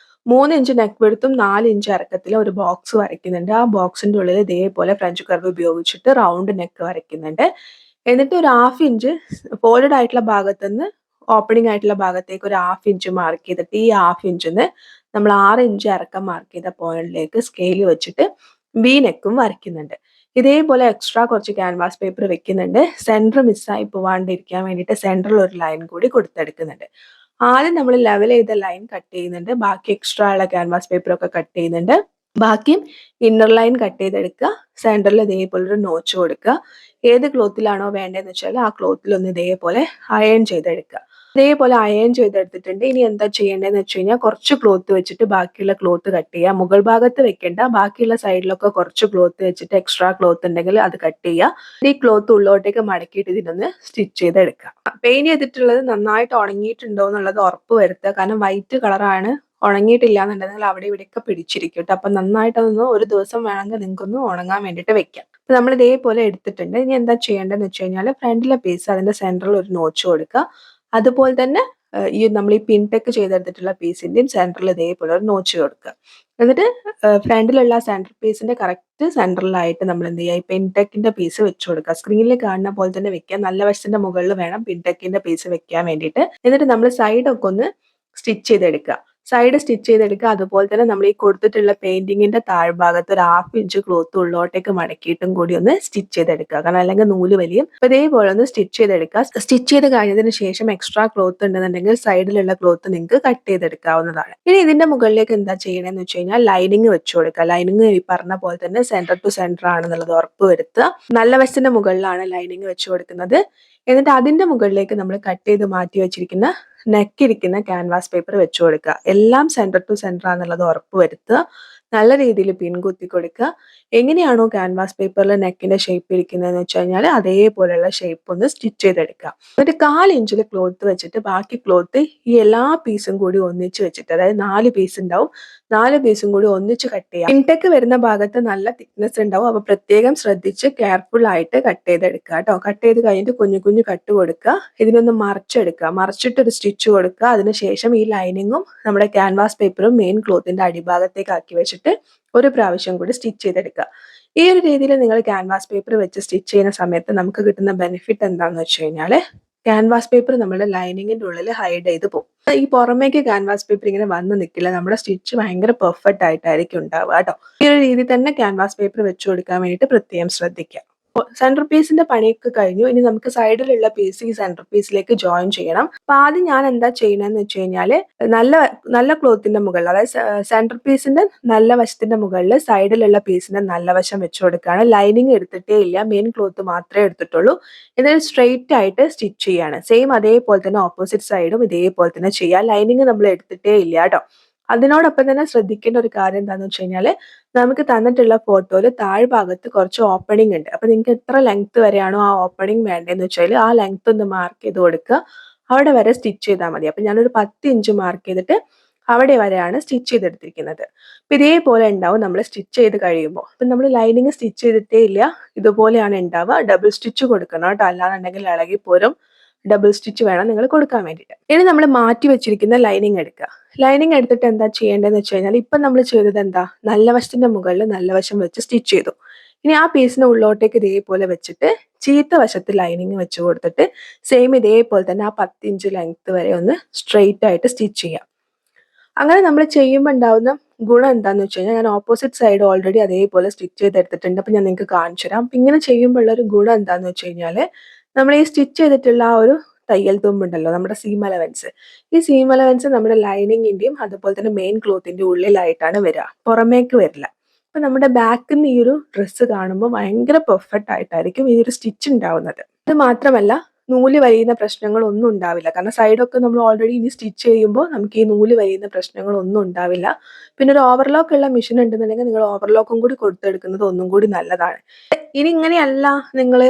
3 ഇഞ്ച് നെക്ക് വിഡ്ത്തും 4 ഇഞ്ച് ഇറക്കത്തിലും ഒരു ബോക്സ് വരയ്ക്കുന്നുണ്ട്. ആ ബോക്സിന്റെ ഉള്ളിൽ ഇതേപോലെ ഫ്രഞ്ച് കർവ് ഉപയോഗിച്ചിട്ട് റൗണ്ട് നെക്ക് വരയ്ക്കുന്നുണ്ട്. എന്നിട്ട് ഒരു 1/2 ഇഞ്ച് ഫോൾഡഡ് ആയിട്ടുള്ള ഭാഗത്തുനിന്ന് ഓപ്പണിംഗ് ആയിട്ടുള്ള ഭാഗത്തേക്ക് ഒരു 1/2 ഇഞ്ച് മാർക്ക് ചെയ്തിട്ട് ഈ 1/2 ഇഞ്ചിന്ന് നമ്മൾ 6 ഇഞ്ച് ഇറക്കം മാർക്ക് ചെയ്ത പോയിന്റിലേക്ക് സ്കെയിൽ വെച്ചിട്ട് വി നെക്കും വരയ്ക്കുന്നുണ്ട്. ഇതേപോലെ എക്സ്ട്രാ കുറച്ച് ക്യാൻവാസ് പേപ്പർ വെക്കുന്നുണ്ട്. സെന്റർ മിസ്സായി പോവാണ്ടിരിക്കാൻ വേണ്ടിയിട്ട് സെന്ററിൽ ഒരു ലൈൻ കൂടി കൊടുത്തെടുക്കുന്നുണ്ട്. ആദ്യം നമ്മൾ ലെവൽ ചെയ്ത ലൈൻ കട്ട് ചെയ്യുന്നുണ്ട്. ബാക്കി എക്സ്ട്രാ ഉള്ള ക്യാൻവാസ് പേപ്പർ ഒക്കെ കട്ട് ചെയ്യുന്നുണ്ട്. ബാക്കിയും ഇന്നർ ലൈൻ കട്ട് ചെയ്തെടുക്കുക. സെന്ററിൽ ഇതേപോലെ ഒരു നോച്ച് കൊടുക്കുക. ഏത് ക്ലോത്തിലാണോ വേണ്ടതെന്ന് വെച്ചാൽ ആ ക്ലോത്തിൽ ഒന്ന് ഇതേപോലെ അയൺ ചെയ്തെടുക്കുക. ഇതേപോലെ അയൺ ചെയ്തെടുത്തിട്ടുണ്ട്. ഇനി എന്താ ചെയ്യേണ്ടതെന്ന് വെച്ച് കഴിഞ്ഞാൽ കുറച്ച് ക്ലോത്ത് വെച്ചിട്ട് ബാക്കിയുള്ള ക്ലോത്ത് കട്ട് ചെയ്യുക. മുകൾ ഭാഗത്ത് വെക്കേണ്ട, ബാക്കിയുള്ള സൈഡിലൊക്കെ കുറച്ച് ക്ലോത്ത് വെച്ചിട്ട് എക്സ്ട്രാ ക്ലോത്ത് ഉണ്ടെങ്കിൽ അത് കട്ട് ചെയ്യുക. ഈ ക്ലോത്ത് ഉള്ളോട്ടേക്ക് മടക്കിയിട്ട് ഇതിനൊന്ന് സ്റ്റിച്ച് ചെയ്തെടുക്കുക. പെയിന്റ് ചെയ്തിട്ടുള്ളത് നന്നായിട്ട് ഉണങ്ങിയിട്ടുണ്ടോ എന്നുള്ളത് ഉറപ്പ് വരുത്തുക. കാരണം വൈറ്റ് കളറാണ്, ഉണങ്ങിയിട്ടില്ല എന്നുണ്ടെങ്കിൽ അവിടെ ഇവിടെയൊക്കെ പിടിച്ചിരിക്കും കേട്ടോ. അപ്പം നന്നായിട്ട് അതൊന്ന് ഒരു ദിവസം വേണമെങ്കിൽ നിങ്ങൾക്കൊന്ന് ഉണങ്ങാൻ വേണ്ടിയിട്ട് വെക്കാം. അപ്പം നമ്മൾ ഇതേപോലെ എടുത്തിട്ടുണ്ട്. ഇനി എന്താ ചെയ്യേണ്ടതെന്ന് വെച്ച് കഴിഞ്ഞാൽ ഫ്രണ്ടിലെ പീസ് അതിന്റെ സെന്ററിൽ ഒരു നോച്ച് കൊടുക്കുക. അതുപോലെ തന്നെ ഈ നമ്മൾ ഈ പിൻടെക്ക് ചെയ്തെടുത്തിട്ടുള്ള പീസിന്റെയും സെന്ററിൽ ഇതേപോലെ ഒരു നോച്ച് കൊടുക്കുക. എന്നിട്ട് ഫ്രണ്ടിലുള്ള സെന്റർ പീസിന്റെ കറക്റ്റ് സെന്ററിലായിട്ട് നമ്മൾ എന്ത് ചെയ്യുക, ഈ പിൻടെക്കിന്റെ പീസ് വെച്ച് കൊടുക്കുക. സ്ക്രീനിൽ കാണുന്ന പോലെ തന്നെ വെക്കുക. നല്ല വശത്തിന്റെ മുകളിൽ വേണം പിൻടെക്കിന്റെ പീസ് വെക്കാൻ വേണ്ടിയിട്ട്. എന്നിട്ട് നമ്മൾ സൈഡൊക്കെ ഒന്ന് സ്റ്റിച്ച് ചെയ്തെടുക്കുക. സൈഡ് സ്റ്റിച്ച് ചെയ്തെടുക്കുക. അതുപോലെ തന്നെ നമ്മൾ ഈ കൊടുത്തിട്ടുള്ള പെയിന്റിങ്ങിന്റെ താഴ്ഭാഗത്ത് ഒരു 1/2 ഇഞ്ച് ക്ലോത്ത് ഉള്ളോട്ടേക്ക് മടക്കിയിട്ടും കൂടി ഒന്ന് സ്റ്റിച്ച് ചെയ്തെടുക്കുക. കാരണം അല്ലെങ്കിൽ നൂല് വലിയും. അപ്പൊ ഇതേപോലെ ഒന്ന് സ്റ്റിച്ച് ചെയ്തെടുക്കുക. സ്റ്റിച്ച് ചെയ്ത് കഴിഞ്ഞതിന് ശേഷം എക്സ്ട്രാ ക്ലോത്ത് ഉണ്ടെന്നുണ്ടെങ്കിൽ സൈഡിലുള്ള ക്ലോത്ത് നിങ്ങൾക്ക് കട്ട് ചെയ്തെടുക്കാവുന്നതാണ്. ഇനി ഇതിന്റെ മുകളിലേക്ക് എന്താ ചെയ്യണമെന്ന് വെച്ച് കഴിഞ്ഞാൽ ലൈനിങ് വെച്ച് കൊടുക്കുക. ലൈനിങ് ഈ പറഞ്ഞ പോലെ തന്നെ സെന്റർ ടു സെന്റർ ആണെന്നുള്ളത് ഉറപ്പ് വരുത്തുക. നല്ല വശത്തിന്റെ മുകളിലാണ് ലൈനിങ് വെച്ച് കൊടുക്കുന്നത്. എന്നിട്ട് അതിന്റെ മുകളിലേക്ക് നമ്മൾ കട്ട് ചെയ്ത് മാറ്റി വെച്ചിരിക്കുന്ന നെക്കിരിക്കുന്ന ക്യാൻവാസ് പേപ്പർ വെച്ച് കൊടുക്കുക. എല്ലാം സെന്റർ ടു സെന്റർ ആണെന്നുള്ളത് ഉറപ്പ് വരുത്തുക. നല്ല രീതിയിൽ പിൻ കുത്തി കൊടുക്കുക. എങ്ങനെയാണോ ക്യാൻവാസ് പേപ്പറിൽ നെക്കിന്റെ ഷേപ്പ് ഇരിക്കുന്നതെന്ന് വെച്ച് കഴിഞ്ഞാൽ അതേപോലെയുള്ള ഷേപ്പ് ഒന്ന് സ്റ്റിച്ച് ചെയ്തെടുക്കുക. എന്നിട്ട് 1/4 ഇഞ്ചിൽ ക്ലോത്ത് വെച്ചിട്ട് ബാക്കി ക്ലോത്ത് ഈ എല്ലാ പീസും കൂടി ഒന്നിച്ച് വെച്ചിട്ട്, അതായത് 4 പീസ് ഉണ്ടാവും, 4 പീസും കൂടി ഒന്നിച്ച് കട്ട് ചെയ്യാം. ഇൻടെക്ക് വരുന്ന ഭാഗത്ത് നല്ല തിക്നെസ് ഉണ്ടാവും. അപ്പൊ പ്രത്യേകം ശ്രദ്ധിച്ച് കെയർഫുൾ ആയിട്ട് കട്ട് ചെയ്തെടുക്കുക കേട്ടോ. കട്ട് ചെയ്ത് കഴിഞ്ഞിട്ട് കുഞ്ഞു കുഞ്ഞു കട്ട് കൊടുക്കുക. ഇതിനൊന്ന് മറിച്ചെടുക്കുക. മറിച്ചിട്ട് ഒരു സ്റ്റിച്ച് കൊടുക്കുക. അതിനുശേഷം ഈ ലൈനിങ്ങും നമ്മുടെ ക്യാൻവാസ് പേപ്പറും മെയിൻ ക്ലോത്തിന്റെ അടിഭാഗത്തേക്ക് ആക്കി വെച്ചിട്ട് ഒരു പ്രാവശ്യം കൂടി സ്റ്റിച്ച് ചെയ്തെടുക്കുക. ഈ ഒരു രീതിയിൽ നിങ്ങൾ ക്യാൻവാസ് പേപ്പർ വെച്ച് സ്റ്റിച്ച് ചെയ്യുന്ന സമയത്ത് നമുക്ക് കിട്ടുന്ന ബെനിഫിറ്റ് എന്താണെന്ന് വെച്ച് കഴിഞ്ഞാൽ ക്യാൻവാസ് പേപ്പർ നമ്മുടെ ലൈനിങ്ങിന്റെ ഉള്ളിൽ ഹൈഡ് ചെയ്ത് പോകും. ഈ പുറമേക്ക് ക്യാൻവാസ് പേപ്പർ ഇങ്ങനെ വന്ന് നിൽക്കില്ല. നമ്മുടെ സ്റ്റിച്ച് ഭയങ്കര പെർഫെക്റ്റ് ആയിട്ടായിരിക്കും ഉണ്ടാവുക കേട്ടോ. ഈ ഒരു രീതി തന്നെ ക്യാൻവാസ് പേപ്പർ വെച്ച് കൊടുക്കാൻ വേണ്ടിയിട്ട് പ്രത്യേകം ശ്രദ്ധിക്കുക. സെന്റർ പീസിന്റെ പണിയൊക്കെ കഴിഞ്ഞു. ഇനി നമുക്ക് സൈഡിലുള്ള പീസ് ഈ സെന്റർ പീസിലേക്ക് ജോയിൻ ചെയ്യണം. അപ്പൊ ആദ്യം ഞാൻ എന്താ ചെയ്യണമെന്ന് വെച്ച് കഴിഞ്ഞാല് നല്ല നല്ല ക്ലോത്തിന്റെ മുകളിൽ, അതായത് സെന്റർ പീസിന്റെ നല്ല വശത്തിന്റെ മുകളിൽ സൈഡിലുള്ള പീസിന്റെ നല്ല വശം വെച്ച് കൊടുക്കുകയാണ്. ലൈനിങ് എടുത്തിട്ടേ ഇല്ല, മെയിൻ ക്ലോത്ത് മാത്രമേ എടുത്തിട്ടുള്ളൂ. എന്നിട്ട് സ്ട്രെയിറ്റ് ആയിട്ട് സ്റ്റിച്ച് ചെയ്യാണ്. സെയിം അതേപോലെ തന്നെ ഓപ്പോസിറ്റ് സൈഡും ഇതേപോലെ തന്നെ ചെയ്യാം. ലൈനിങ് നമ്മൾ എടുത്തിട്ടേ ഇല്ല കേട്ടോ. അതിനോടൊപ്പം തന്നെ ശ്രദ്ധിക്കേണ്ട ഒരു കാര്യം എന്താണെന്ന് വെച്ച് കഴിഞ്ഞാൽ നമുക്ക് തന്നിട്ടുള്ള ഫോട്ടോയിൽ താഴ്ഭാഗത്ത് കുറച്ച് ഓപ്പണിംഗ് ഉണ്ട്. അപ്പോൾ നിങ്ങൾക്ക് എത്ര ലെങ്ത് വരെയാണോ ആ ഓപ്പണിംഗ് വേണ്ടതെന്ന് വെച്ചാൽ ആ ലെങ്ത് ഒന്ന് മാർക്ക് ചെയ്ത് കൊടുക്കുക. അവിടെ വരെ സ്റ്റിച്ച് ചെയ്താൽ മതി. അപ്പോൾ ഞാനൊരു 10 ഇഞ്ച് മാർക്ക് ചെയ്തിട്ട് അവിടെ വരെയാണ് സ്റ്റിച്ച് ചെയ്തെടുത്തിരിക്കുന്നത്. അപ്പോൾ ഇതേപോലെ ഉണ്ടാവും നമ്മൾ സ്റ്റിച്ച് ചെയ്ത് കഴിയുമ്പോൾ. അപ്പം നമ്മൾ ലൈനിങ് സ്റ്റിച്ച് ചെയ്തിട്ടേ ഇല്ല, ഇതുപോലെയാണ് ഉണ്ടാവുക. ഡബിൾ സ്റ്റിച്ച് കൊടുക്കണം കേട്ടോ, അല്ലാന്നുണ്ടെങ്കിൽ ഇളകിപ്പോരും. ഡബിൾ സ്റ്റിച്ച് വേണം നിങ്ങൾ കൊടുക്കാൻ വേണ്ടിയിട്ട്. ഇനി നമ്മൾ മാറ്റി വെച്ചിരിക്കുന്ന ലൈനിങ് എടുക്കുക. ലൈനിങ് എടുത്തിട്ട് എന്താ ചെയ്യേണ്ടതെന്ന് വെച്ച് കഴിഞ്ഞാൽ ഇപ്പം നമ്മൾ ചെയ്തത് എന്താ, നല്ല വശത്തിന്റെ മുകളിൽ നല്ല വശം വെച്ച് സ്റ്റിച്ച് ചെയ്തു. ഇനി ആ പീസിന് ഉള്ളോട്ടേക്ക് ഇതേപോലെ വെച്ചിട്ട് ചീത്ത വശത്ത് ലൈനിങ് വെച്ച് കൊടുത്തിട്ട് സെയിം ഇതേപോലെ തന്നെ ആ 10 ഇഞ്ച് ലെങ്ത് വരെ ഒന്ന് സ്ട്രെയിറ്റ് ആയിട്ട് സ്റ്റിച്ച് ചെയ്യാം. അങ്ങനെ നമ്മൾ ചെയ്യുമ്പോൾ ഉണ്ടാവുന്ന ഗുണം എന്താന്ന് വെച്ച് കഴിഞ്ഞാൽ ഞാൻ ഓപ്പോസിറ്റ് സൈഡ് ഓൾറെഡി അതേപോലെ സ്റ്റിച്ച് ചെയ്തെടുത്തിട്ടുണ്ട്. അപ്പം ഞാൻ നിങ്ങൾക്ക് കാണിച്ചു തരാം. അപ്പം ഇങ്ങനെ ചെയ്യുമ്പോൾ ഉള്ളൊരു ഗുണം എന്താന്ന് വെച്ച് കഴിഞ്ഞാൽ നമ്മൾ ഈ സ്റ്റിച്ച് ചെയ്തിട്ടുള്ള ആ ഒരു തയ്യൽ തുമ്പുണ്ടല്ലോ, നമ്മുടെ സീം അലവൻസ്, ഈ സീം അലവൻസ് നമ്മുടെ ലൈനിങ്ങിന്റെയും അതുപോലെ തന്നെ മെയിൻ ക്ലോത്തിന്റെ ഉള്ളിലായിട്ടാണ് വരിക, പുറമേക്ക് വരില്ല. അപ്പൊ നമ്മുടെ ബാക്കിൽ നിന്ന് ഈ ഒരു ഡ്രസ്സ് കാണുമ്പോൾ ഭയങ്കര പെർഫെക്റ്റ് ആയിട്ടായിരിക്കും ഈ ഒരു സ്റ്റിച്ച് ഉണ്ടാവുന്നത്. ഇത് മാത്രമല്ല നൂല് വലിയുന്ന പ്രശ്നങ്ങളൊന്നും ഉണ്ടാവില്ല. കാരണം സൈഡൊക്കെ നമ്മൾ ഓൾറെഡി ഇനി സ്റ്റിച്ച് ചെയ്യുമ്പോൾ നമുക്ക് ഈ നൂല് വലിയുന്ന പ്രശ്നങ്ങളൊന്നും ഉണ്ടാവില്ല. പിന്നെ ഒരു ഓവർലോക്ക് ഉള്ള മെഷീൻ ഉണ്ടെന്നുണ്ടെങ്കിൽ നിങ്ങൾ ഓവർലോക്കും കൂടി കൊടുത്തെടുക്കുന്നത് ഒന്നും കൂടി നല്ലതാണ്. ഇനി ഇങ്ങനെയല്ല, നിങ്ങൾ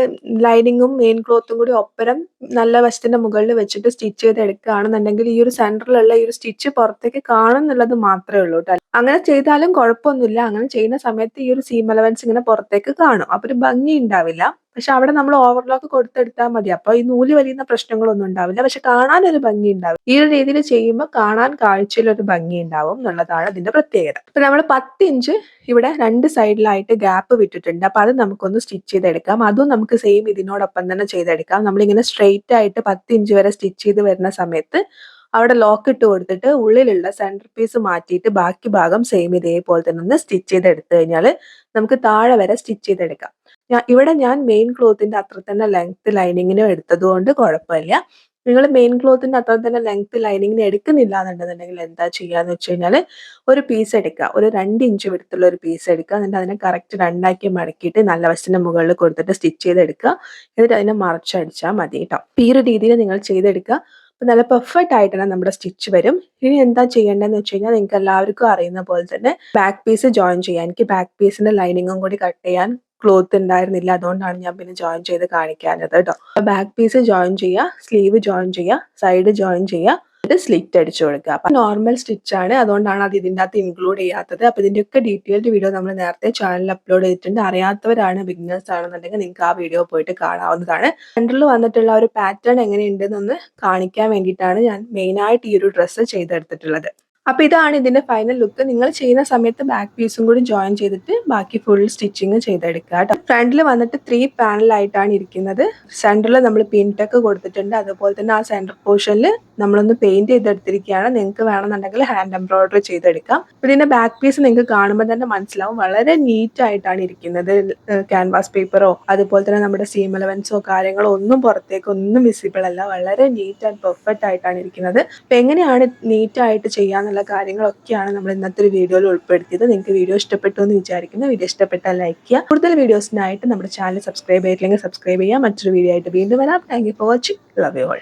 ലൈനിങ്ങും മെയിൻ ക്ലോത്തും കൂടി ഒപ്പരം നല്ല വശത്തിന്റെ മുകളിൽ വെച്ചിട്ട് സ്റ്റിച്ച് ചെയ്ത് എടുക്കുകയാണെന്നുണ്ടെങ്കിൽ ഈ ഒരു സെന്ററിലുള്ള ഈ ഒരു സ്റ്റിച്ച് പുറത്തേക്ക് കാണും എന്നുള്ളത് മാത്രമേ ഉള്ളൂ കേട്ടോ. അങ്ങനെ ചെയ്താലും കുഴപ്പമൊന്നുമില്ല. അങ്ങനെ ചെയ്യുന്ന സമയത്ത് ഈ ഒരു സീം അലവൻസ് ഇങ്ങനെ പുറത്തേക്ക് കാണും, അപ്പൊ ഒരു ഭംഗി ഉണ്ടാവില്ല. പക്ഷെ അവിടെ നമ്മൾ ഓവർലോക്ക് കൊടുത്തെടുത്താൽ മതി. അപ്പൊ ഈ നൂല് വലിയുന്ന പ്രശ്നങ്ങളൊന്നും ഉണ്ടാവില്ല, പക്ഷെ കാണാൻ ഒരു ഭംഗി ഉണ്ടാവും. ഈ ഒരു രീതിയിൽ ചെയ്യുമ്പോൾ കാണാൻ കാഴ്ചയിൽ ഒരു ഭംഗി ഉണ്ടാവും എന്നുള്ളതാണ് അതിന്റെ പ്രത്യേകത. ഇപ്പൊ നമ്മൾ 10 ഇഞ്ച് ഇവിടെ രണ്ട് സൈഡിലായിട്ട് ഗ്യാപ്പ് വിട്ടിട്ടുണ്ട്. അപ്പൊ അത് നമുക്കൊന്ന് സ്റ്റിച്ച് ചെയ്തെടുക്കാം. അതും നമുക്ക് സെയിം ഇതിനോടൊപ്പം തന്നെ ചെയ്തെടുക്കാം. നമ്മളിങ്ങനെ സ്ട്രെയിറ്റ് ആയിട്ട് 10 ഇഞ്ച് വരെ സ്റ്റിച്ച് ചെയ്ത് വരുന്ന സമയത്ത് അവിടെ ലോക്ക് ഇട്ട് കൊടുത്തിട്ട് ഉള്ളിലുള്ള സെന്റർ പീസ് മാറ്റിയിട്ട് ബാക്കി ഭാഗം സെയിം ഇതേപോലെ തന്നെ ഒന്ന് സ്റ്റിച്ച് ചെയ്ത് എടുത്തു കഴിഞ്ഞാൽ നമുക്ക് താഴെ വരെ സ്റ്റിച്ച് ചെയ്തെടുക്കാം. ഞാൻ മെയിൻ ക്ലോത്തിന്റെ അത്ര തന്നെ ലെങ്ത് ലൈനിങ്ങിനും എടുത്തത് കൊണ്ട് കുഴപ്പമില്ല. നിങ്ങൾ മെയിൻ ക്ലോത്തിന്റെ അത്ര തന്നെ ലെങ്ത് ലൈനിങ്ങിന് എടുക്കുന്നില്ല എന്നുണ്ടെന്നുണ്ടെങ്കിൽ എന്താ ചെയ്യാന്ന് വെച്ച് കഴിഞ്ഞാൽ ഒരു പീസ് എടുക്കുക, ഒരു 2 ഇഞ്ച് വിടുത്തുള്ള ഒരു പീസ് എടുക്കുക. എന്നിട്ട് അതിനെ കറക്റ്റ് രണ്ടാക്കി മടക്കിയിട്ട് നല്ല വശത്തിന്റെ മുകളിൽ കൊടുത്തിട്ട് സ്റ്റിച്ച് ചെയ്തെടുക്കുക. എന്നിട്ട് അതിനെ മറിച്ചടിച്ചാൽ മതി കേട്ടോ. ഈ ഒരു രീതിയിൽ നിങ്ങൾ ചെയ്തെടുക്കുക. അപ്പൊ നല്ല പെർഫെക്റ്റ് ആയിട്ട് തന്നെ നമ്മുടെ സ്റ്റിച്ച് വരും. ഇനി എന്താ ചെയ്യേണ്ടതെന്ന് വെച്ച് കഴിഞ്ഞാൽ നിങ്ങൾക്ക് എല്ലാവർക്കും അറിയുന്ന പോലെ തന്നെ ബാക്ക് പീസ് ജോയിൻ ചെയ്യാൻ, എനിക്ക് ബാക്ക് പീസിന്റെ ലൈനിങ്ങും കൂടി കട്ട് ചെയ്യാൻ ക്ലോത്ത് ഉണ്ടായിരുന്നില്ല, അതുകൊണ്ടാണ് ഞാൻ പിന്നെ ജോയിൻ ചെയ്ത് കാണിക്കാനത് കേട്ടോ. ബാക്ക് പീസ് ജോയിൻ ചെയ്യുക, സ്ലീവ് ജോയിൻ ചെയ്യുക, സൈഡ് ജോയിൻ ചെയ്യുക, സ്ലിറ്റ് അടിച്ചു കൊടുക്കുക. അപ്പൊ നോർമൽ സ്റ്റിച്ച് ആണ്, അതുകൊണ്ടാണ് അത് ഇതിൻ്റെ അകത്ത് ഇൻക്ലൂഡ് ചെയ്യാത്തത്. അപ്പൊ ഇതിന്റെയൊക്കെ ഡീറ്റെയിൽഡ് വീഡിയോ നമ്മൾ നേരത്തെ ചാനലിൽ അപ്ലോഡ് ചെയ്തിട്ടുണ്ട്. അറിയാത്തവരാണ്, ബിഗിനേഴ്സ് ആണെന്നുണ്ടെങ്കിൽ നിങ്ങൾക്ക് ആ വീഡിയോ പോയിട്ട് കാണാവുന്നതാണ്. സെന്ററിൽ വന്നിട്ടുള്ള ഒരു പാറ്റേൺ എങ്ങനെയുണ്ടെന്നൊന്ന് കാണിക്കാൻ വേണ്ടിയിട്ടാണ് ഞാൻ മെയിൻ ആയിട്ട് ഈ ഒരു ഡ്രസ്സ് ചെയ്തെടുത്തിട്ടുള്ളത്. അപ്പൊ ഇതാണ് ഇതിന്റെ ഫൈനൽ ലുക്ക്. നിങ്ങൾ ചെയ്യുന്ന സമയത്ത് ബാക്ക് പീസും കൂടി ജോയിൻ ചെയ്തിട്ട് ബാക്കി ഫുൾ സ്റ്റിച്ചിങ് ചെയ്തെടുക്കുക കേട്ടോ. ഫ്രണ്ടിൽ വന്നിട്ട് 3 പാനലായിട്ടാണ് ഇരിക്കുന്നത്. സെന്ററിൽ നമ്മൾ പിൻടെക്ക് കൊടുത്തിട്ടുണ്ട്. അതുപോലെ തന്നെ ആ സെന്റർ പോർഷനിൽ നമ്മളൊന്ന് പെയിന്റ് ചെയ്തെടുത്തിരിക്കുകയാണ്. നിങ്ങൾക്ക് വേണമെന്നുണ്ടെങ്കിൽ ഹാൻഡ് എംബ്രോയിഡറി ചെയ്തെടുക്കാം. ഇതിന്റെ ബാക്ക് പീസ് നിങ്ങൾക്ക് കാണുമ്പോൾ തന്നെ മനസ്സിലാവും, വളരെ നീറ്റ് ആയിട്ടാണ് ഇരിക്കുന്നത്. ക്യാൻവാസ് പേപ്പറോ അതുപോലെ തന്നെ നമ്മുടെ സീം അലവൻസോ കാര്യങ്ങളോ ഒന്നും പുറത്തേക്ക് ഒന്നും വിസിബിൾ അല്ല. വളരെ നീറ്റ് ആൻഡ് പെർഫെക്റ്റ് ആയിട്ടാണ് ഇരിക്കുന്നത്. അപ്പൊ എങ്ങനെയാണ് നീറ്റ് ആയിട്ട് ചെയ്യാന്നുള്ള കാര്യങ്ങളൊക്കെയാണ് നമ്മൾ ഇന്നത്തെ ഒരു വീഡിയോയിൽ ഉൾപ്പെടുത്തിയത്. നിങ്ങൾക്ക് വീഡിയോ ഇഷ്ടപ്പെട്ടു എന്ന് വിചാരിക്കുന്നു. വീഡിയോ ഇഷ്ടപ്പെട്ടാൽ ലൈക്ക് ചെയ്യുക. കൂടുതൽ വീഡിയോസിനായിട്ട് നമ്മുടെ ചാനൽ സബ്സ്ക്രൈബ് ചെയ്തില്ലെങ്കിൽ സബ്സ്ക്രൈബ് ചെയ്യുക. മറ്റൊരു വീഡിയോ ആയിട്ട് വീണ്ടും വരാം. Thank you for watching. Love you all.